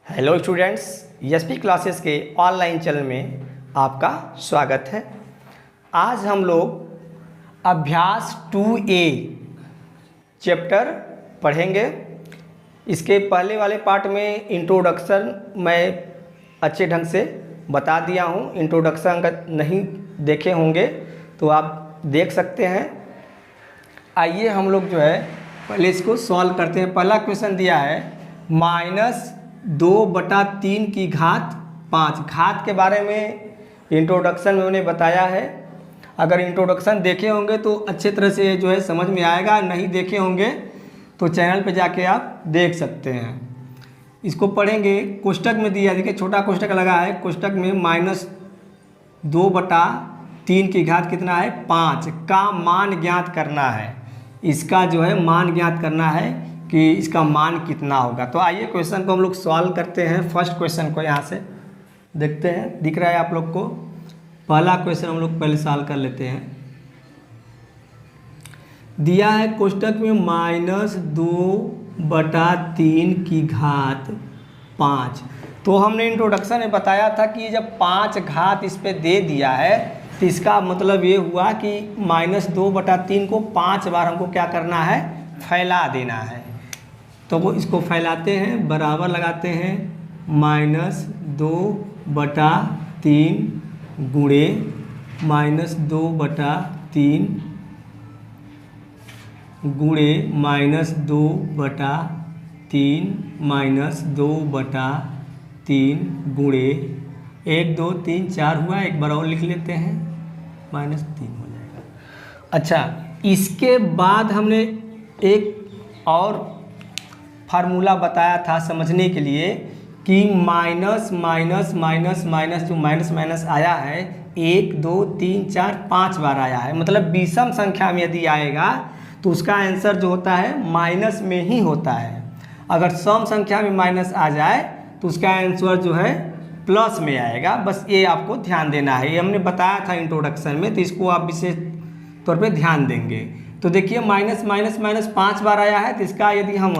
Hello students, SP classes के online channel में आपका स्वागत है। आज हम लोग अभ्यास 2A चैप्टर पढ़ेंगे। इसके पहले वाले पार्ट में इंट्रोडक्शन मैं अच्छे ढंग से बता दिया हूँ। इंट्रोडक्शन अगर नहीं देखे होंगे तो आप देख सकते हैं। आइए हम लोग जो है पहले इसको सॉल्व करते हैं। पहला क्वेश्चन दिया है -2/3 की घात 5। घात के बारे में इंट्रोडक्शन में उन्हें बताया है। अगर इंट्रोडक्शन देखे होंगे तो अच्छे तरह से जो है समझ में आएगा, नहीं देखे होंगे तो चैनल पे जाके आप देख सकते हैं। इसको पढ़ेंगे। कोष्टक में दिया, देखिए छोटा कोष्टक लगा है। कोष्टक में -2/3 की घात कितना है 5 का मान ज्ञात करना है। इसका जो है मान ज्ञात करना है कि इसका मान कितना होगा। तो आइए क्वेश्चन को हम लोग सॉल्व करते हैं। फर्स्ट क्वेश्चन को यहाँ से देखते हैं, दिख रहा है आप लोग को। पहला क्वेश्चन हम लोग पहले सॉल्व कर लेते हैं। दिया है कोष्टक में -2/3 की घात 5। तो हमने इंट्रोडक्शन में बताया था कि जब 5 घात इस पे दे दिया है तो इसका मतलब ये हुआ कि -2/3 को 5 बार हमको क्या करना है, फैला देना है। तो वो इसको फैलाते हैं, बराबर लगाते हैं -2/3 गुणे -2/3 गुणे -2/3 -2/3 गुणे 1 2 3 4 हुआ। एक बार और लिख लेते हैं, -3 हो जाएगा। अच्छा, इसके बाद हमने एक और फार्मूला बताया था समझने के लिए कि माइनस माइनस माइनस माइनस जो माइनस माइनस आया है 1 2 3 4 5 बार आया है। मतलब विषम संख्या में यदि आएगा तो उसका आंसर जो होता है माइनस में ही होता है। अगर सम संख्या में माइनस आ जाए तो उसका आंसर जो है प्लस में आएगा। बस ये आपको ध्यान देना है। ये हमने बताया था इंट्रोडक्शन में, तो इसको आप विशेष तौर पे ध्यान देंगे। तो देखिए माइनस माइनस माइनस 5 बार आया है, तो इसका यदि हम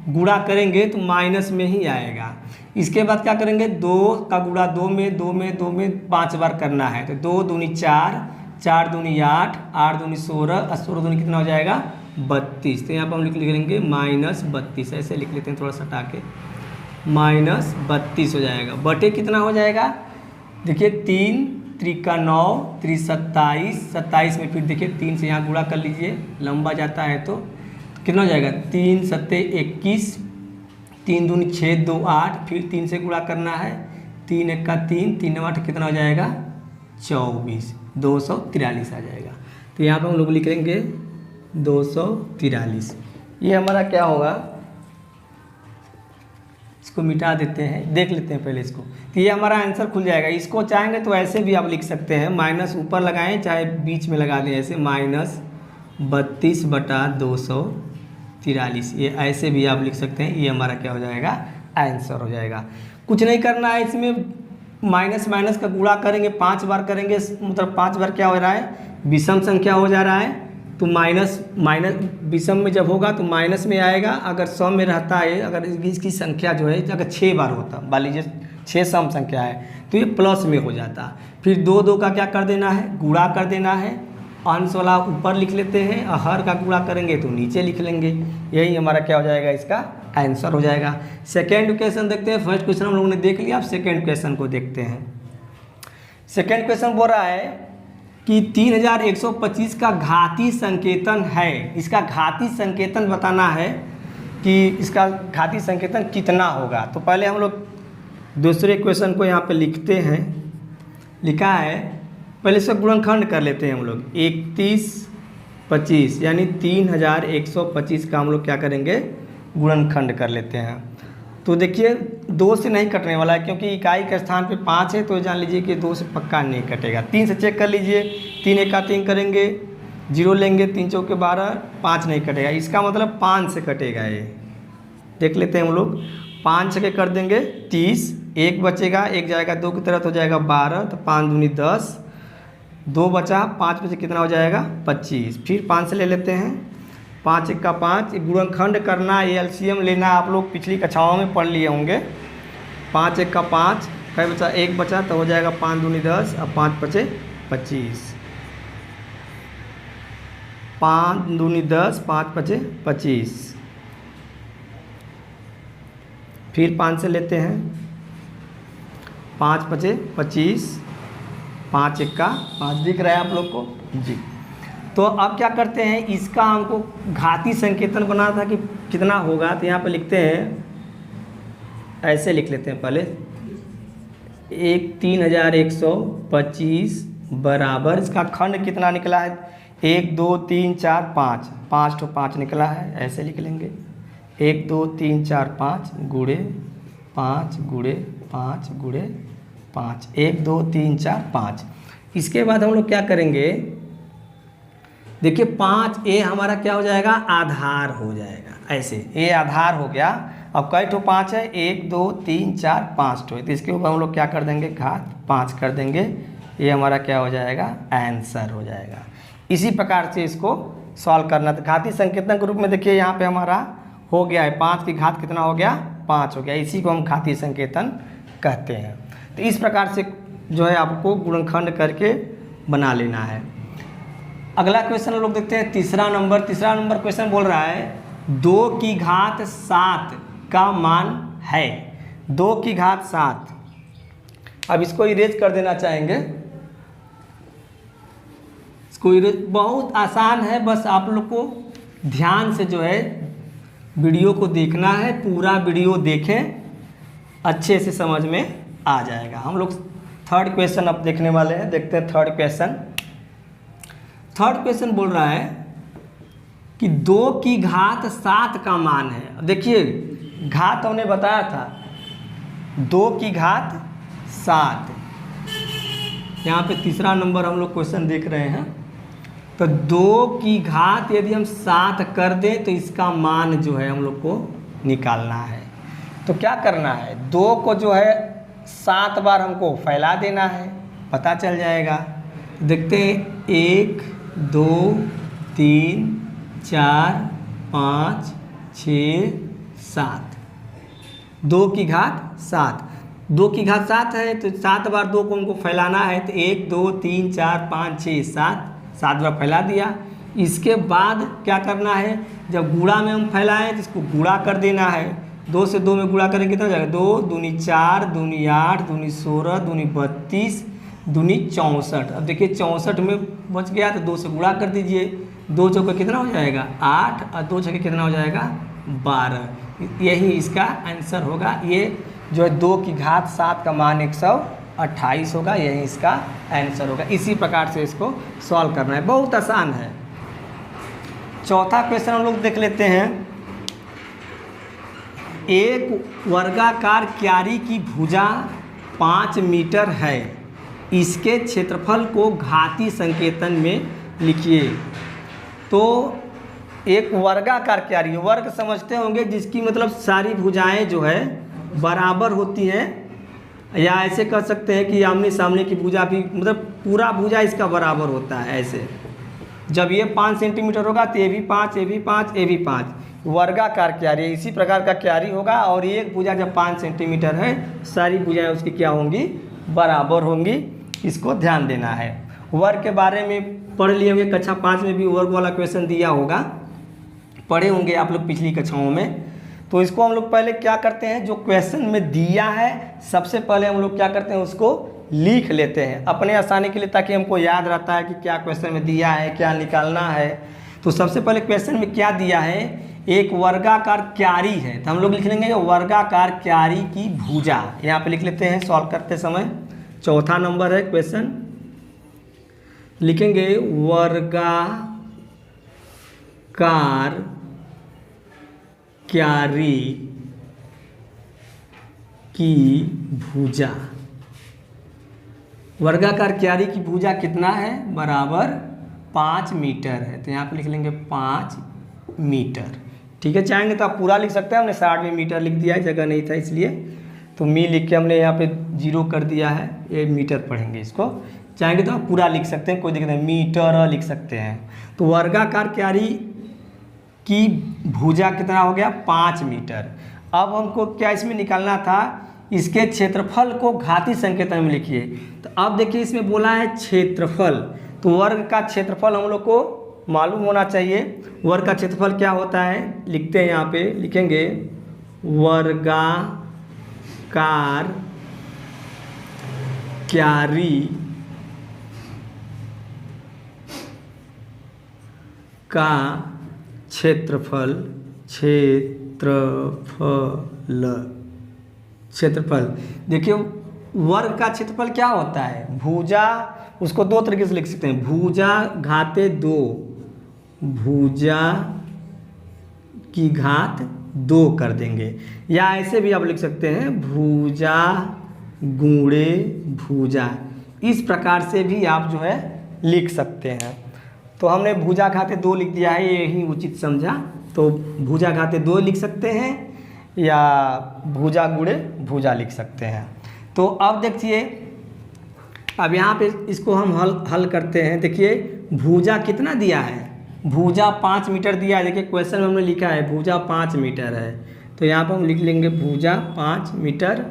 गुणा करेंगे तो माइनस में ही आएगा। इसके बाद क्या करेंगे, 2 का गुणा 2 में 2 में 2 में 5 बार करना है। तो 2 दूनी 4, 4 दूनी 8, 8 दूनी 16 और 16 दूनी कितना हो जाएगा 32। तो यहाँ पर हम लिख लेंगे -32। ऐसे लिख लेते हैं थोड़ा सा हटा के, -32 हो जाएगा। बटे कितना हो जाएगा, देखिए 3 त्रिका 9 3 27, 27 में फिर देखिए 3 से यहाँ गुणा कर लीजिए, लंबा जाता है तो कितना हो जाएगा 3 7 21, 3 दूनी 6 2 8, फिर 3 से गुणा करना है, 3 1 का 3, 3 8 कितना हो जाएगा 24, 243 आ जाएगा। तो यहाँ पर हम लोग लिखेंगे 243। ये हमारा क्या होगा, इसको मिटा देते हैं, देख लेते हैं पहले इसको। तो ये हमारा आंसर खुल जाएगा। इसको चाहेंगे तो ऐसे भी आप लिख सकते हैं, माइनस ऊपर लगाएं चाहे बीच में लगा दें, ऐसे -32/243। ये ऐसे भी आप लिख सकते हैं। ये हमारा क्या हो जाएगा, आंसर हो जाएगा। कुछ नहीं करना है इसमें, माइनस माइनस का गुणा करेंगे 5 बार करेंगे, मतलब 5 बार क्या हो रहा है, विषम संख्या हो जा रहा है। तो माइनस माइनस विषम में जब होगा तो माइनस में आएगा। अगर सम में रहता है, अगर इसकी संख्या जो है अगर 6 बार होता, मान लीजिए 6 सम संख्या है तो ये प्लस में हो जाता। फिर 2 2 का क्या कर देना है, गुणा कर देना है। अंश वाला ऊपर लिख लेते हैं और हर का गुणा करेंगे तो नीचे लिख लेंगे। यही हमारा क्या हो जाएगा, इसका आंसर हो जाएगा। सेकेंड क्वेश्चन देखते हैं। फर्स्ट क्वेश्चन हम लोगों ने देख लिया, अब सेकेंड क्वेश्चन को देखते हैं। सेकेंड क्वेश्चन बोल रहा है कि 3125 का घाती संकेतन है। इसका घाती संकेतन बताना है कि इसका घाती संकेतन कितना होगा। तो पहले हम लोग दूसरे क्वेश्चन को यहाँ पे लिखते हैं। लिखा है, पहले इसका गुणनखंड कर लेते हैं हम लोग। 31 25 यानी 3125 का हम लोग क्या करेंगे, गुणनखंड कर लेते हैं। तो देखिए 2 से नहीं कटने वाला है, क्योंकि इकाई के स्थान पे 5 है, तो जान लीजिए कि 2 से पक्का नहीं कटेगा। 3 से चेक कर लीजिए, 3 1 का 3 करेंगे, 0 लेंगे, 3 चौके 12, 5 नहीं कटेगा। इसका मतलब 5 से कटेगा। ये देख लेते हैं हम लोग। 5 से कर देंगे 30, 1 बचेगा, 1 जाएगा 2 की तरफ हो जाएगा 12, तो 5 दूनी 10, 2 बचा, 5 में से कितना हो जाएगा 25। फिर 5 से ले लेते हैं, 5 1 का 5। गुणनखंड करना, ये एलसीएम लेना आप लोग पिछली कक्षाओं में पढ़ लिए होंगे। 5 एक का 5, कई बचा, 1 बचा तो हो जाएगा 5 दूनी 10 और 5 बचे 25, 5 दूनी 10, 5 बचे 25, फिर 5 से लेते हैं, 5 बचे 25, 5 एक का 5 दिख रहा है आप लोग को जी। तो अब क्या करते हैं, इसका हमको घाती संकेतन बनाना था कि कितना होगा, तो यहाँ पे लिखते हैं, ऐसे लिख लेते हैं पहले, 3125 बराबर, इसका खंड कितना निकला है, 1 2 3 4 5, 5 तो 5 निकला है, ऐसे लिख लेंगे, 1 2 3 4 5 गुणे 5 गुणे 5 गुणे 5, 1 2 3 4 5। इसके बाद हम लोग क्या करेंगे, देखिए 5 ए हमारा क्या हो जाएगा, आधार हो जाएगा, ऐसे ए आधार हो गया। अब कई ठो 5 है, 1 2 3 4 5 ठो, तो इसके ऊपर हम लोग क्या कर देंगे, घात 5 कर देंगे, ये हमारा क्या हो जाएगा, आंसर हो जाएगा। इसी प्रकार से इसको सॉल्व करना था। घाती संकेतन के रूप में देखिए यहाँ पे हमारा हो गया है, 5 की घात कितना हो गया, 5 हो गया, इसी को हम घाती संकेतन कहते हैं। तो इस प्रकार से जो है आपको गुणनखंड करके बना लेना है। अगला क्वेश्चन लोग देखते हैं, तीसरा नंबर क्वेश्चन बोल रहा है 2 की घात 7 का मान है, 2 की घात 7। अब इसको इरेज कर देना चाहेंगे, इसको इरेज, बहुत आसान है, बस आप लोग को ध्यान से जो है वीडियो को देखना है, पूरा वीडियो देखें, अच्छे से समझ में आ जाएगा। हम लोग थर्ड क्वेश्चन अब देखने वाले हैं, देखते हैं थर्ड क्वेश्चन बोल रहा है कि 2 की घात 7 का मान है। देखिए घात हमने बताया था 2 की घात 7, यहाँ पे तीसरा नंबर हम लोग क्वेश्चन देख रहे हैं। तो 2 की घात यदि हम 7 कर दें तो इसका मान जो है हम लोग को निकालना है। तो क्या करना है, 2 को जो है 7 बार हमको फैला देना है, पता चल जाएगा। देखते हैं 1 2 3 4 5 6 7, 2 की घात 7, 2 की घात 7 है तो 7 बार 2 को हमको फैलाना है, तो 1 2 3 4 5 6 7 बार फैला दिया। इसके बाद क्या करना है, जब गुणा में हम फैलाएं तो इसको गुणा कर देना है, 2 से 2 में गुणा करेंगे कितना हो जाएगा, 2 दूनी 4 दूनी 8 दूनी 16 दूनी 32 दूनी 64। अब देखिए 64 में बच गया तो 2 से गुणा कर दीजिए, 2 चौके कितना हो जाएगा 8 और 2 छक्के कितना हो जाएगा 12। यही इसका आंसर होगा। ये जो है 2 की घात 7 का मान 128 होगा, यही इसका आंसर होगा। इसी प्रकार से इसको सॉल्व करना है, बहुत आसान है। चौथा क्वेश्चन हम लोग देख लेते हैं। एक वर्गाकार क्यारी की भुजा 5 मीटर है, इसके क्षेत्रफल को घाती संकेतन में लिखिए। तो एक वर्गाकार क्यारी, वर्ग समझते होंगे जिसकी मतलब सारी भुजाएं जो है बराबर होती हैं, या ऐसे कह सकते हैं कि आमने सामने की भुजा भी मतलब पूरा भुजा इसका बराबर होता है। ऐसे जब ये 5 सेंटीमीटर होगा तो ये भी 5, ये भी 5, ये भी 5, वर्गाकार क्यारी इसी प्रकार का क्यारी होगा। और एक भुजा जब 5 सेंटीमीटर है, सारी भुजाएं उसकी क्या होंगी, बराबर होंगी। इसको ध्यान देना है। वर्ग के बारे में पढ़ लिए होंगे, कक्षा 5 में भी वर्ग वाला क्वेश्चन दिया होगा, पढ़े होंगे आप लोग पिछली कक्षाओं में। तो इसको हम लोग पहले क्या करते हैं, जो क्वेश्चन में दिया है सबसे पहले हम लोग क्या करते हैं, उसको लिख लेते हैं अपने आसानी के लिए, ताकि हमको याद रहता है कि क्या क्वेश्चन में दिया है, क्या निकालना है। तो सबसे पहले क्वेश्चन में क्या दिया है, एक वर्गाकार क्यारी है, तो हम लोग लिख लेंगे वर्गाकार क्यारी की भुजा, यहाँ पे लिख लेते हैं सॉल्व करते समय। चौथा नंबर है क्वेश्चन, लिखेंगे वर्गाकार क्यारी की भुजा। वर्गाकार क्यारी की भुजा कितना है, बराबर 5 मीटर है, तो यहाँ पे लिख लेंगे 5 मीटर। ठीक है, चाहेंगे तो आप पूरा लिख सकते हैं, हमने 60 में मीटर लिख दिया है, जगह नहीं था इसलिए, तो मी लिख के हमने यहाँ पे 0 कर दिया है, ये मीटर पढ़ेंगे इसको। चाहेंगे तो आप पूरा लिख सकते हैं, कोई दिक्कत नहीं, मीटर लिख सकते हैं। तो वर्गाकार क्यारी की भुजा कितना हो गया, 5 मीटर। अब हमको क्या इसमें निकालना था, इसके क्षेत्रफल को घातीय संकेतन में लिखिए। तो अब देखिए इसमें बोला है क्षेत्रफल, तो वर्ग का क्षेत्रफल हम लोग को मालूम होना चाहिए। वर्ग का क्षेत्रफल क्या होता है, लिखते हैं यहाँ पे, लिखेंगे वर्गाकार क्यारी का क्षेत्रफल, क्षेत्रफल देखिए वर्ग का क्षेत्रफल क्या होता है, भुजा, उसको दो तरीके से लिख सकते हैं, भुजा घाते 2, भुजा की घात 2 कर देंगे, या ऐसे भी आप लिख सकते हैं भुजा गुणे भुजा, इस प्रकार से भी आप जो है लिख सकते हैं। तो हमने भुजा घाते 2 लिख दिया है, यही उचित समझा। तो भुजा घाते 2 लिख सकते हैं या भुजा गुणे भुजा लिख सकते हैं। तो अब देखिए अब यहाँ पे इसको हम हल करते हैं। देखिए भुजा कितना दिया है, भुजा 5 मीटर दिया है। देखिए क्वेश्चन में हमने लिखा है भुजा 5 मीटर है, तो यहाँ पर हम लिख लेंगे भुजा 5 मीटर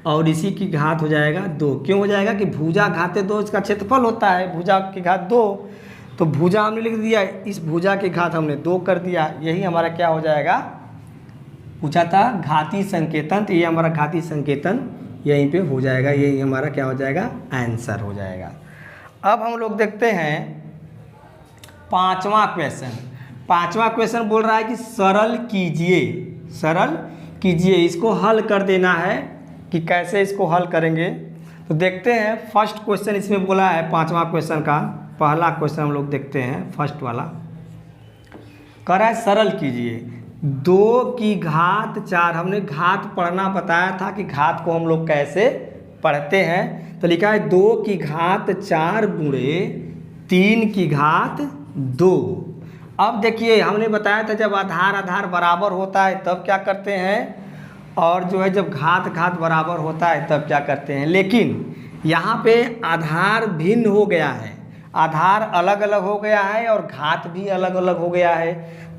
और इसी की घात हो जाएगा 2। क्यों हो जाएगा कि भुजा घाते 2 इसका क्षेत्रफल होता है, भुजा की घात 2, तो भुजा हमने लिख दिया, इस भुजा की घात हमने 2 कर दिया। यही हमारा क्या हो जाएगा, पूछा था घातीय संकेतन, तो ये हमारा घातीय संकेतन यहीं पे हो जाएगा, यही हमारा क्या हो जाएगा, आंसर हो जाएगा। अब हम लोग देखते हैं पांचवा क्वेश्चन बोल रहा है कि सरल कीजिए, इसको हल कर देना है। कि कैसे इसको हल करेंगे, तो देखते हैं। फर्स्ट क्वेश्चन इसमें बोला है, पांचवा क्वेश्चन का पहला क्वेश्चन हम लोग देखते हैं, फर्स्ट वाला कह रहा है सरल कीजिए 2 की घात 4। हमने घात पढ़ना बताया था कि घात को हम लोग कैसे पढ़ते हैं, तो लिखा है 2 की घात 4 गुणे 3 की घात 2। अब देखिए हमने बताया था जब आधार बराबर होता है तब क्या करते हैं, और जो है जब घात बराबर होता है तब क्या करते हैं। लेकिन यहाँ पे आधार भिन्न हो गया है, आधार अलग अलग हो गया है और घात भी अलग अलग हो गया है,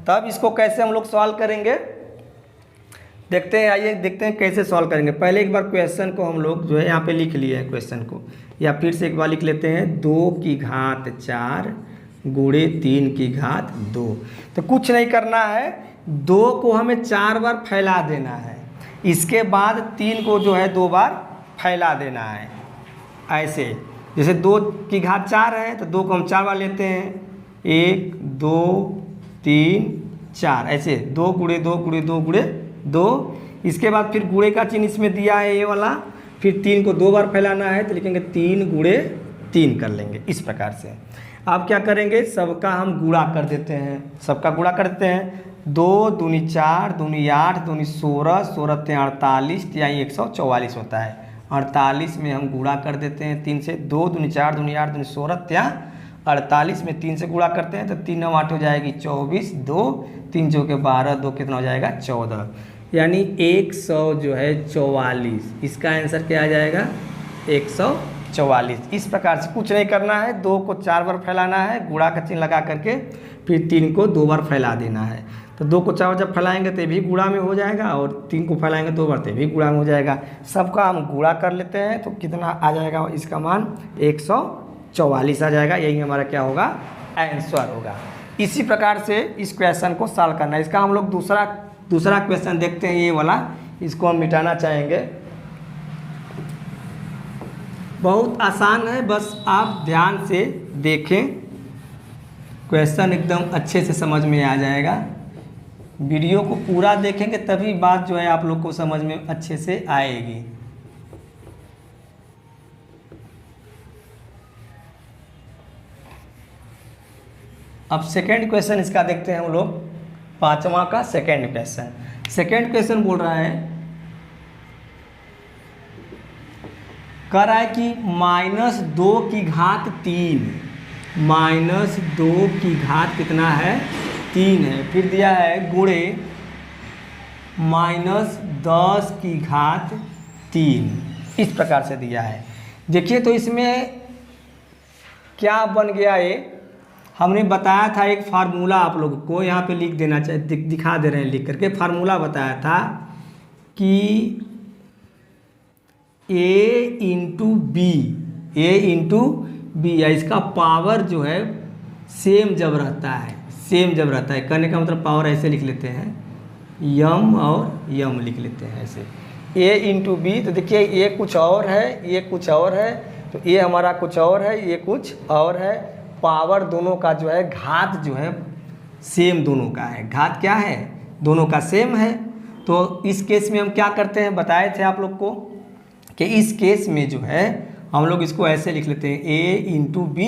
तब इसको कैसे हम लोग सॉल्व करेंगे देखते हैं। आइए देखते हैं कैसे सॉल्व करेंगे। पहले एक बार क्वेश्चन को हम लोग जो है यहाँ पे लिख लिए हैं क्वेश्चन को, या फिर से एक बार लिख लेते हैं 2 की घात 4 गुणे 3 की घात 2। तो कुछ नहीं करना है, 2 को हमें 4 बार फैला देना है, इसके बाद 3 को जो है 2 बार फैला देना है। ऐसे जैसे 2 की घात 4 है तो 2 को हम 4 बार लेते हैं, 1 2 3 4, ऐसे 2 गुणे 2 गुणे 2 गुणे 2। इसके बाद फिर गुणे का चिन्ह इसमें दिया है ये वाला, फिर 3 को 2 बार फैलाना है तो लिखेंगे 3 गुणे 3 कर लेंगे इस प्रकार से। अब क्या करेंगे, सबका हम गुणा कर देते हैं, सबका गुणा कर देते हैं। 2 दूनी 4 दूनी 8 दूनी 16 16 ते 48, यानी 144 होता है। 48 में हम गुणा कर देते हैं 3 से, 2 दूनी 4 दूनी 8 दूनी 16 त्या 48 में 3 से गुणा करते हैं तो 3 9 8 हो जाएगी 24, 2 3 जो के 12, 2 कितना हो जाएगा 14, यानी 100 जो है 44। इसका आंसर क्या आ जाएगा 144। इस प्रकार से कुछ नहीं करना है, 2 को 4 बार फैलाना है, गुणा का चिन्ह लगा करके, फिर 3 को 2 बार फैला देना है। तो 2 को 4 बार जब फैलाएंगे तो भी गुणा में हो जाएगा, और 3 को फैलाएंगे 2 बार तो भी गुणा में हो जाएगा। सबका हम गुणा कर लेते हैं तो कितना आ जाएगा, इसका मान 144 आ जाएगा। यही हमारा क्या होगा, आंसर होगा। इसी प्रकार से इस क्वेश्चन को सॉल्व करना है। इसका हम लोग दूसरा क्वेश्चन देखते हैं, ये वाला, इसको हम मिटाना चाहेंगे। बहुत आसान है, बस आप ध्यान से देखें, क्वेश्चन एकदम अच्छे से समझ में आ जाएगा। वीडियो को पूरा देखेंगे तभी बात जो है आप लोग को समझ में अच्छे से आएगी। अब सेकंड क्वेश्चन इसका देखते हैं हम लोग, पांचवा का सेकंड क्वेश्चन। सेकंड क्वेश्चन बोल रहा है, कह रहा है कि -2 की घात 3, -2 की घात कितना है 3 है। फिर दिया है गुणे -10 की घात 3, इस प्रकार से दिया है। देखिए तो इसमें क्या बन गया, ये हमने बताया था एक फार्मूला, आप लोगों को यहाँ पे लिख देना चाहिए, दिखा दे रहे हैं लिख करके। फार्मूला बताया था कि ए इंटू बी, ए इंटू बी, या इसका पावर जो है सेम जब रहता है, सेम जब रहता है, कहने का मतलब पावर ऐसे लिख लेते हैं, यम और यम लिख लेते हैं ऐसे, ए इंटू बी। तो देखिए ये कुछ और है, ये कुछ और है, तो ये हमारा कुछ और है, ये कुछ और है। पावर दोनों का जो है, घात जो है सेम दोनों का है, घात क्या है, दोनों का सेम है। तो इस केस में हम क्या करते हैं, बताए थे आप लोग को कि इस केस में जो है हम लोग इसको ऐसे लिख लेते हैं, ए इंटू बी,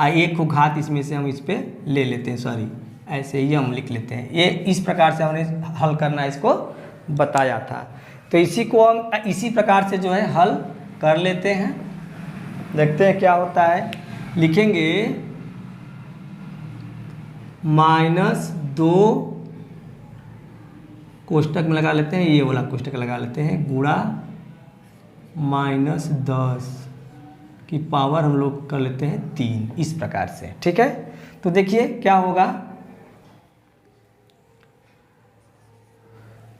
एक को घात इसमें से हम इस पर ले लेते हैं, सॉरी ऐसे ही हम लिख लेते हैं। ये इस प्रकार से हमने हल करना इसको बताया था। तो इसी को हम इसी प्रकार से जो है हल कर लेते हैं, देखते हैं क्या होता है। लिखेंगे -2 कोष्टक में लगा लेते हैं, ये वाला कोष्टक लगा लेते हैं, गुणा -10 की पावर हम लोग कर लेते हैं 3, इस प्रकार से, ठीक है। तो देखिए क्या होगा,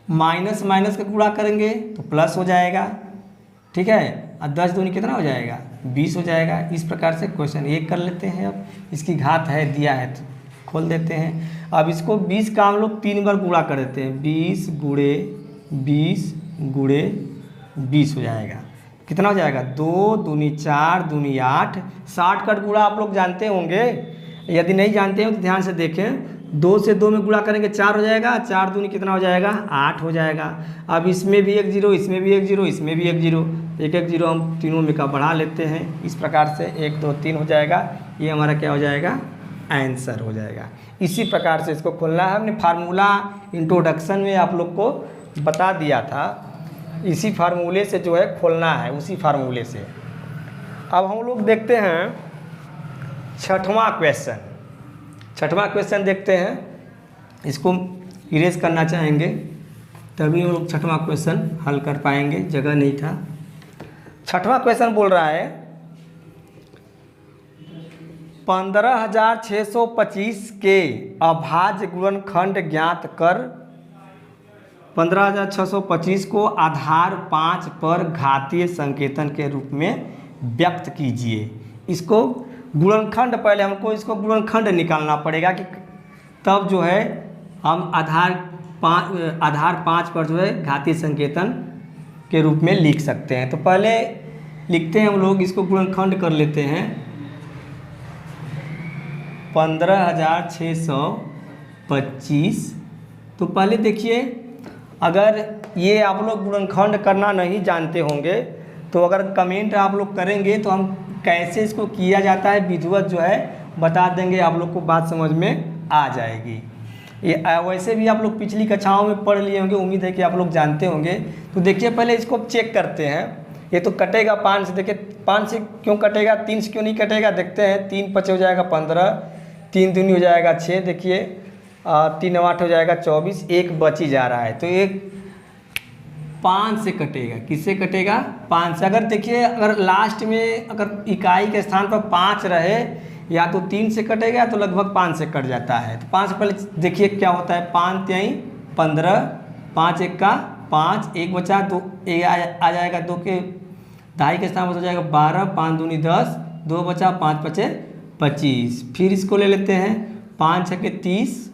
माइनस माइनस का गुणा करेंगे तो प्लस हो जाएगा, ठीक है, और 10 दूनी कितना हो जाएगा, 20 हो जाएगा। इस प्रकार से क्वेश्चन 1 कर लेते हैं। अब इसकी घात है, दिया है, तो खोल देते हैं। अब इसको 20 का हम लोग 3 बार गुणा कर देते हैं, 20 गुणे 20 गुणे 20 हो जाएगा, कितना हो जाएगा, 2 दूनी 4 दूनी 8, 60 का गुणा आप लोग जानते होंगे, यदि नहीं जानते हो तो ध्यान से देखें। 2 से 2 में गुणा करेंगे 4 हो जाएगा, 4 दूनी कितना हो जाएगा, 8 हो जाएगा। अब इसमें भी 1 0, इसमें भी 1 0, इसमें भी 1 0, एक 0 हम तीनों में का बढ़ा लेते हैं, इस प्रकार से 1 2 3 हो जाएगा। ये हमारा क्या हो जाएगा, आंसर हो जाएगा। इसी प्रकार से इसको खोलना है। हमने फार्मूला इंट्रोडक्शन में आप लोग को बता दिया था, इसी फार्मूले से जो है खोलना है, उसी फार्मूले से। अब हम लोग देखते हैं छठवां क्वेश्चन। छठवां क्वेश्चन देखते हैं, इसको इरेज करना चाहेंगे तभी हम लोग छठवां क्वेश्चन हल कर पाएंगे, जगह नहीं था। छठवां क्वेश्चन बोल रहा है 15,625 के अभाज्य गुणनखंड ज्ञात कर। 15,625 को आधार 5 पर घातीय संकेतन के रूप में व्यक्त कीजिए। इसको गुणनखंड, पहले हमको इसको गुणनखंड निकालना पड़ेगा कि तब जो है हम आधार 5 पर जो है घातीय संकेतन के रूप में लिख सकते हैं। तो पहले लिखते हैं हम लोग, इसको गुणनखंड कर लेते हैं। 15,625, तो पहले देखिए, अगर ये आप लोग गुणनखंड करना नहीं जानते होंगे तो अगर कमेंट आप लोग करेंगे तो हम कैसे इसको किया जाता है विधिवत जो है बता देंगे, आप लोग को बात समझ में आ जाएगी। ये वैसे भी आप लोग पिछली कक्षाओं में पढ़ लिए होंगे, उम्मीद है कि आप लोग जानते होंगे। तो देखिए पहले इसको चेक करते हैं। ये तो कटेगा 5 से, देखिए 5 से क्यों कटेगा, 3 से क्यों नहीं कटेगा, देखते हैं। 3 5 हो जाएगा 15, 3 दूनी हो जाएगा 6, देखिए 3 8 हो जाएगा 24, 1 बच ही जा रहा है। तो एक 5 से कटेगा, किससे कटेगा, 5 से। अगर देखिए अगर लास्ट में अगर इकाई के स्थान पर 5 रहे, या तो 3 से कटेगा तो लगभग 5 से कट जाता है। तो 5 से पहले देखिए क्या होता है, 5 3 15, 5 1 का 5, 1 बचा 2, आ जाएगा 2 के दहाई के स्थान पर हो जाएगा 12, 5 दूनी 10, 2 बचा 5 5 25। फिर इसको ले लेते हैं, 5 6 के 30,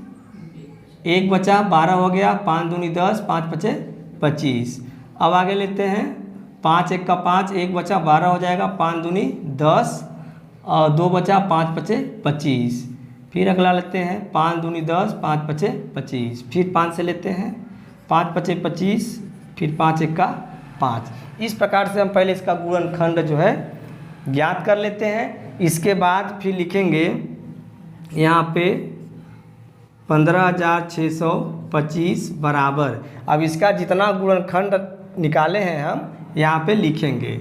1 बचा 12 हो गया, 5 दूनी 10, 5 5 25। अब आगे लेते हैं, 5 1 का 5, 1 बचा 12 हो जाएगा, 5 दूनी 10 और 2 बचा 5 5 25। फिर अगला लेते हैं, 5 दूनी 10, 5 5 25। फिर 5 से लेते हैं, 5 5 25, फिर 5 1 का 5। इस प्रकार से हम पहले इसका गुणनखंड जो है ज्ञात कर लेते हैं। इसके बाद फिर लिखेंगे यहाँ पे 15,625 बराबर, अब इसका जितना गुणनखंड निकाले हैं हम यहाँ पे लिखेंगे।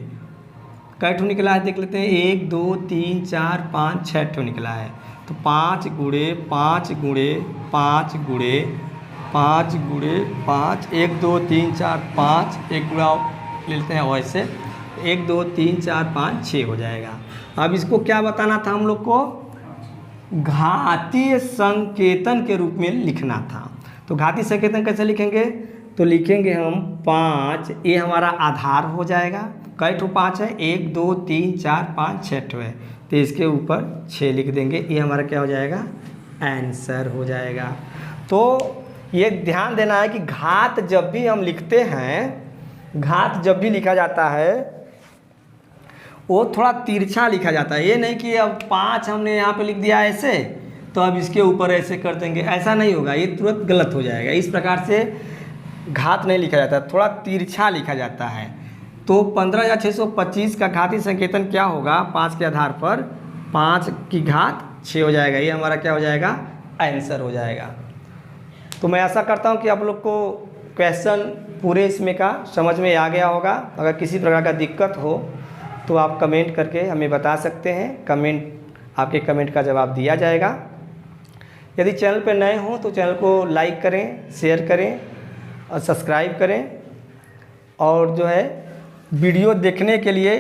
कै ठो निकला है देख लेते हैं, 1 2 3 4 5 6 ठो निकला है। तो 5 गुणे 5 गुणे 5 गुणे 5 गुणे 5, 1 2 3 4 5, एक गुणा ले लेते हैं वैसे, 1 2 3 4 5 6 हो जाएगा। अब इसको क्या बताना था हम लोग को, घातीय संकेतन के रूप में लिखना था। तो घातीय संकेतन कैसे लिखेंगे, तो लिखेंगे हम 5, ये हमारा आधार हो जाएगा। कई ठो 5 है, 1 2 3 4 5 6 ठो है, तो इसके ऊपर 6 लिख देंगे, ये हमारा क्या हो जाएगा, आंसर हो जाएगा। तो ये ध्यान देना है कि घात जब भी हम लिखते हैं, घात जब भी लिखा जाता है वो थोड़ा तिरछा लिखा जाता है। ये नहीं कि अब 5 हमने यहाँ पे लिख दिया ऐसे तो अब इसके ऊपर ऐसे कर देंगे, ऐसा नहीं होगा, ये तुरंत गलत हो जाएगा। इस प्रकार से घात नहीं लिखा जाता, थोड़ा तिरछा लिखा जाता है। तो 15,625 का घातीय संकेतन क्या होगा, 5 के आधार पर 5 की घात 6 हो जाएगा, ये हमारा क्या हो जाएगा, आंसर हो जाएगा। तो मैं आशा करता हूँ कि आप लोग को क्वेश्चन पूरे इसमें का समझ में आ गया होगा। अगर किसी प्रकार का दिक्कत हो तो आप कमेंट करके हमें बता सकते हैं, आपके कमेंट का जवाब दिया जाएगा। यदि चैनल पर नए हों तो चैनल को लाइक करें, शेयर करें और सब्सक्राइब करें। और जो है वीडियो देखने के लिए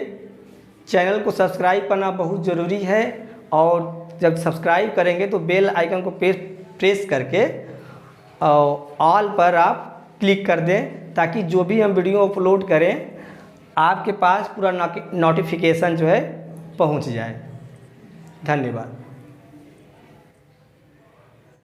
चैनल को सब्सक्राइब करना बहुत ज़रूरी है, और जब सब्सक्राइब करेंगे तो बेल आइकन को प्रेस करके ऑल पर आप क्लिक कर दें, ताकि जो भी हम वीडियो अपलोड करें आपके पास पूरा नोटिफिकेशन जो है पहुंच जाए। धन्यवाद।